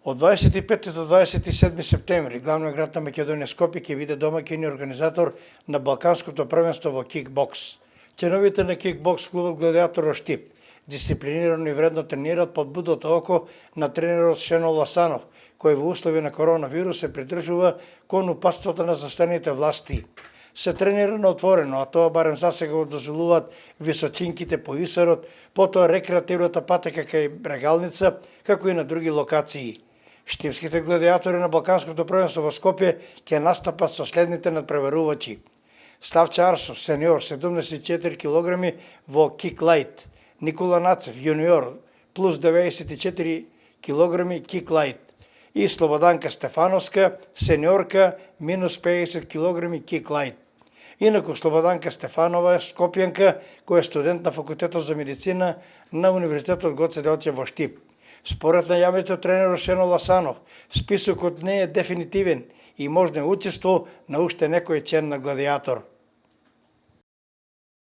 Од 25 до 27 септември главниот град на Македонија Скопје ќе биде домаќин и организатор на Балканското првенство во кикбокс. Членовите на кикбокс клубот Гладиатор Штип дисциплинирано и вредно тренираат под будното око на тренерот Шено Ласанов, кој во услови на коронавирус се придржува кон упатствата на застаните власти. Се тренира на отворено, а тоа барем засега го дозволуваат височинките по Исарот, потоа рекреативната патека кај Брегалница, како и на други локации. Штипските гладиатори на Балканското првенство во Скопје ќе настапат со следните надпреварувачи: Ставче Арсов, сениор, 74 кг во кик лайт; Никола Нацев, јуниор, плюс 94 кг кик лайт; и Слободанка Стефановска, сениорка, минус 50 кг кик лайт. Инаку Слободанка Стефанова, скопјанка, која е студент на факултетот за медицина на Универзитетот Гоце Делчев во Штип. Според најавите тренерот Шено Ласанов, списокот не е дефинитивен и можно е учество на уште некој член на Гладиатор.